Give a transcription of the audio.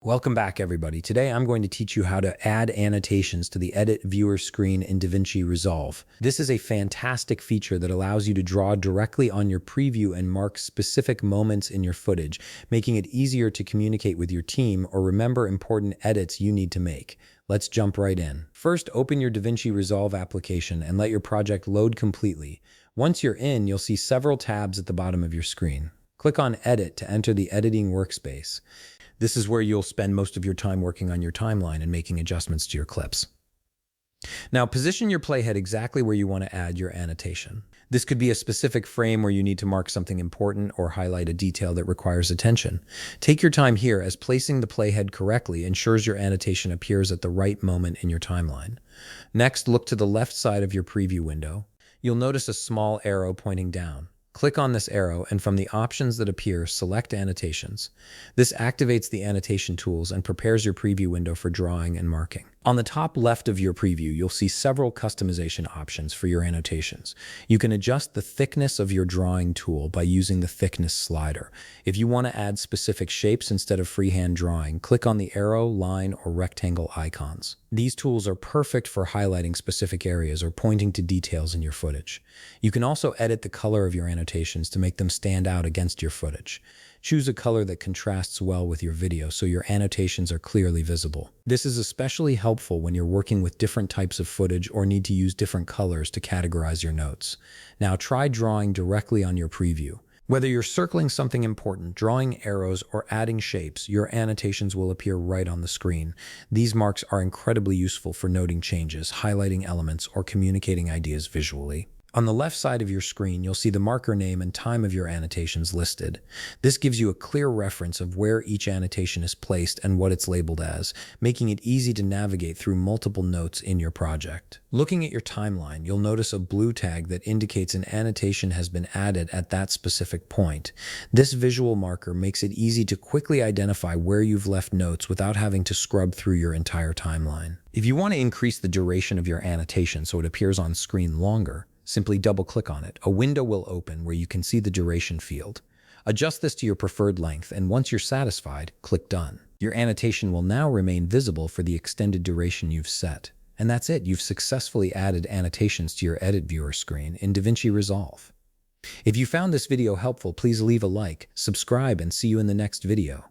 Welcome back, everybody. Today I'm going to teach you how to add annotations to the Edit Viewer screen in DaVinci Resolve. This is a fantastic feature that allows you to draw directly on your preview and mark specific moments in your footage, making it easier to communicate with your team or remember important edits you need to make. Let's jump right in. First, open your DaVinci Resolve application and let your project load completely. Once you're in, you'll see several tabs at the bottom of your screen. Click on Edit to enter the editing workspace. This is where you'll spend most of your time working on your timeline and making adjustments to your clips. Now, position your playhead exactly where you want to add your annotation. This could be a specific frame where you need to mark something important or highlight a detail that requires attention. Take your time here, as placing the playhead correctly ensures your annotation appears at the right moment in your timeline. Next, look to the left side of your preview window. You'll notice a small arrow pointing down. Click on this arrow, and from the options that appear, select Annotations. This activates the annotation tools and prepares your preview window for drawing and marking. On the top left of your preview, you'll see several customization options for your annotations. You can adjust the thickness of your drawing tool by using the thickness slider. If you want to add specific shapes instead of freehand drawing, click on the arrow, line, or rectangle icons. These tools are perfect for highlighting specific areas or pointing to details in your footage. You can also edit the color of your annotations to make them stand out against your footage. Choose a color that contrasts well with your video so your annotations are clearly visible. This is especially helpful when you're working with different types of footage or need to use different colors to categorize your notes. Now try drawing directly on your preview. Whether you're circling something important, drawing arrows, or adding shapes, your annotations will appear right on the screen. These marks are incredibly useful for noting changes, highlighting elements, or communicating ideas visually. On the left side of your screen, you'll see the marker name and time of your annotations listed. This gives you a clear reference of where each annotation is placed and what it's labeled as, making it easy to navigate through multiple notes in your project. Looking at your timeline, you'll notice a blue tag that indicates an annotation has been added at that specific point. This visual marker makes it easy to quickly identify where you've left notes without having to scrub through your entire timeline. If you want to increase the duration of your annotation so it appears on screen longer, simply double-click on it. A window will open where you can see the duration field. Adjust this to your preferred length, and once you're satisfied, click Done. Your annotation will now remain visible for the extended duration you've set. And that's it. You've successfully added annotations to your Edit Viewer screen in DaVinci Resolve. If you found this video helpful, please leave a like, subscribe, and see you in the next video.